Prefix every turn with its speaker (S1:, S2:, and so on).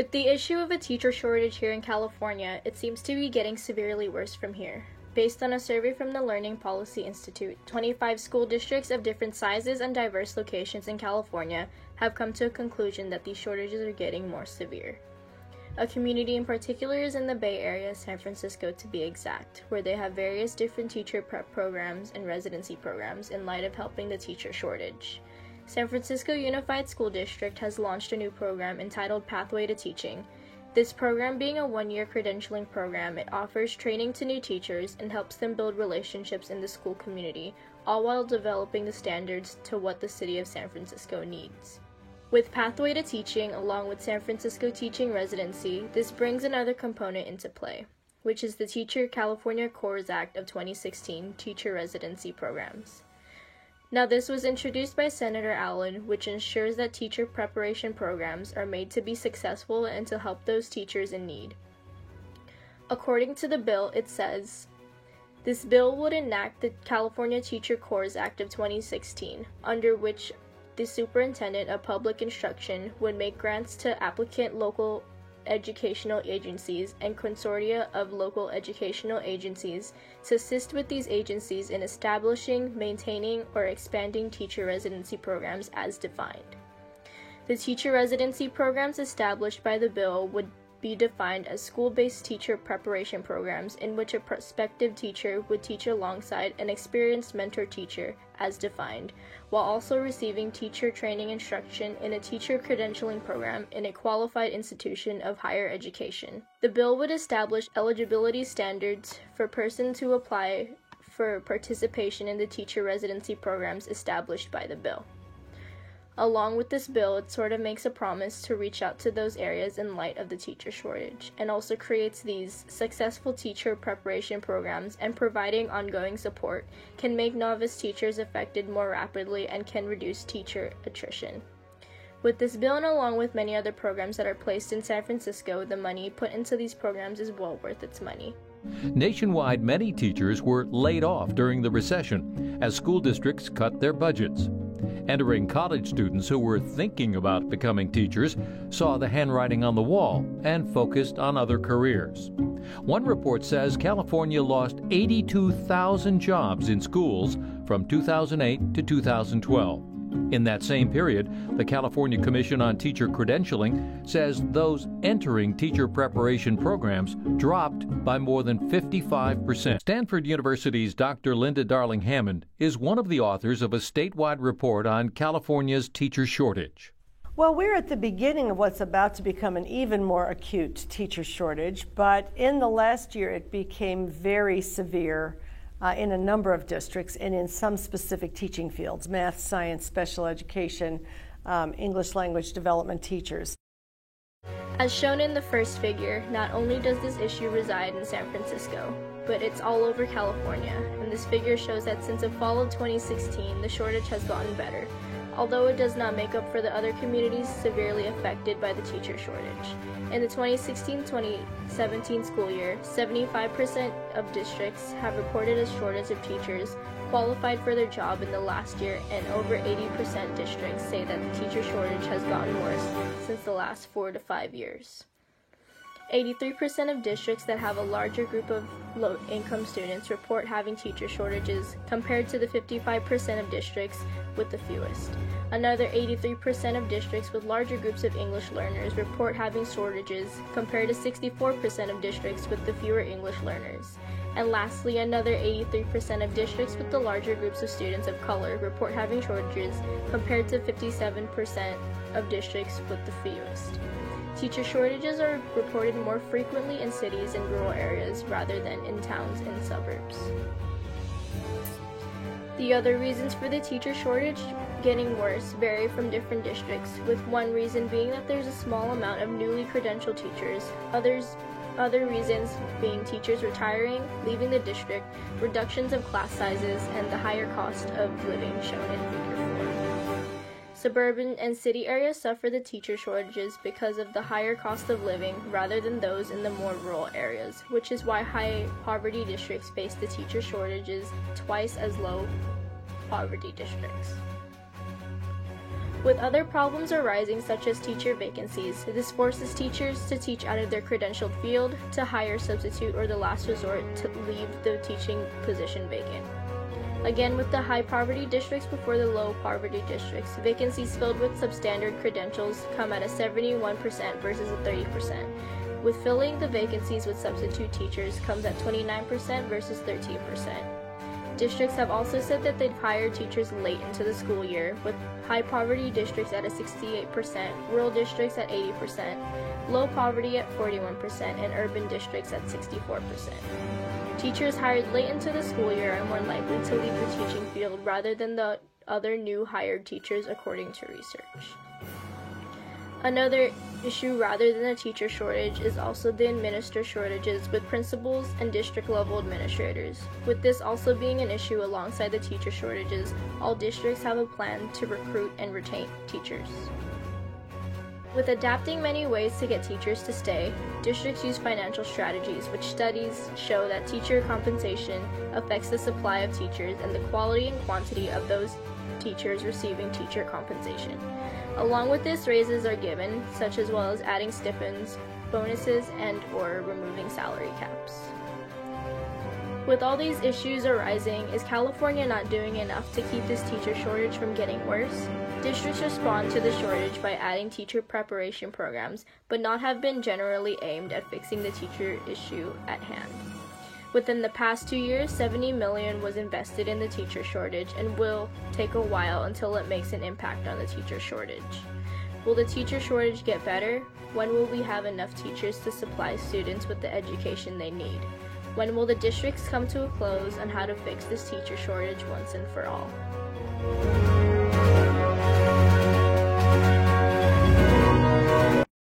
S1: With the issue of a teacher shortage here in California, it seems to be getting severely worse from here. Based on a survey from the Learning Policy Institute, 25 school districts of different sizes and diverse locations in California have come to a conclusion that these shortages are getting more severe. A community in particular is in the Bay Area, San Francisco to be exact, where they have various different teacher prep programs and residency programs in light of helping the teacher shortage. San Francisco Unified School District has launched a new program entitled Pathway to Teaching. This program being a one-year credentialing program, it offers training to new teachers and helps them build relationships in the school community, all while developing the standards to what the city of San Francisco needs. With Pathway to Teaching, along with San Francisco Teaching Residency, this brings another component into play, which is the Teacher California Corps Act of 2016 Teacher Residency Programs. Now, this was introduced by Senator Allen, which ensures that teacher preparation programs are made to be successful and to help those teachers in need. According to the bill, it says, this bill would enact the California Teacher Corps Act of 2016, under which the Superintendent of Public Instruction would make grants to applicant local educational agencies and consortia of local educational agencies to assist with these agencies in establishing, maintaining, or expanding teacher residency programs as defined. The teacher residency programs established by the bill would be defined as school-based teacher preparation programs in which a prospective teacher would teach alongside an experienced mentor teacher as defined, while also receiving teacher training instruction in a teacher credentialing program in a qualified institution of higher education. The bill would establish eligibility standards for persons who apply for participation in the teacher residency programs established by the bill. Along with this bill, it sort of makes a promise to reach out to those areas in light of the teacher shortage, and also creates these successful teacher preparation programs, and providing ongoing support can make novice teachers affected more rapidly and can reduce teacher attrition. With this bill, and along with many other programs that are placed in San Francisco, the money put into these programs is well worth its money.
S2: Nationwide, many teachers were laid off during the recession as school districts cut their budgets. Entering college students who were thinking about becoming teachers saw the handwriting on the wall and focused on other careers. One report says California lost 82,000 jobs in schools from 2008 to 2012. In that same period, the California Commission on Teacher Credentialing says those entering teacher preparation programs dropped by more than 55%. Stanford University's Dr. Linda Darling Hammond is one of the authors of a statewide report on California's teacher shortage.
S3: Well, we're at the beginning of what's about to become an even more acute teacher shortage, but in the last year it became very severe in a number of districts and in some specific teaching fields: math, science, special education, English language development teachers.
S1: As shown in the first figure, not only does this issue reside in San Francisco, but it's all over California, and this figure shows that since the fall of 2016, the shortage has gotten better, although it does not make up for the other communities severely affected by the teacher shortage. In the 2016-2017 school year, 75% of districts have reported a shortage of teachers qualified for their job in the last year, and over 80% districts say that the teacher shortage has gotten worse since the last 4 to 5 years. 83% of districts that have a larger group of low-income students report having teacher shortages, compared to the 55% of districts with the fewest. Another 83% of districts with larger groups of English learners report having shortages, compared to 64% of districts with the fewer English learners. And lastly, another 83% of districts with the larger groups of students of color report having shortages, compared to 57% of districts with the fewest. Teacher shortages are reported more frequently in cities and rural areas rather than in towns and suburbs. The other reasons for the teacher shortage getting worse vary from different districts, with one reason being that there's a small amount of newly credentialed teachers, other reasons being teachers retiring, leaving the district, reductions of class sizes, and the higher cost of living shown in figure 4. Suburban and city areas suffer the teacher shortages because of the higher cost of living rather than those in the more rural areas, which is why high poverty districts face the teacher shortages twice as low poverty districts. With other problems arising such as teacher vacancies, this forces teachers to teach out of their credentialed field, to hire substitute, or the last resort to leave the teaching position vacant. Again, with the high poverty districts before the low poverty districts, vacancies filled with substandard credentials come at a 71% versus a 30%. With filling the vacancies with substitute teachers comes at 29% versus 13%. Districts have also said that they'd hire teachers late into the school year, with high poverty districts at a 68%, rural districts at 80%, low poverty at 41%, and urban districts at 64%. Teachers hired late into the school year are more likely to leave the teaching field rather than the other new hired teachers, according to research. Another issue rather than a teacher shortage is also the administrator shortages with principals and district-level administrators. With this also being an issue alongside the teacher shortages, all districts have a plan to recruit and retain teachers. With adapting many ways to get teachers to stay, districts use financial strategies, which studies show that teacher compensation affects the supply of teachers and the quality and quantity of those teachers receiving teacher compensation. Along with this, raises are given, such as well as adding stipends, bonuses, and/or removing salary caps. With all these issues arising, is California not doing enough to keep this teacher shortage from getting worse? Districts respond to the shortage by adding teacher preparation programs, but not have been generally aimed at fixing the teacher issue at hand. Within the past 2 years, $70 million was invested in the teacher shortage and will take a while until it makes an impact on the teacher shortage. Will the teacher shortage get better? When will we have enough teachers to supply students with the education they need? When will the districts come to a close on how to fix this teacher shortage once and for all?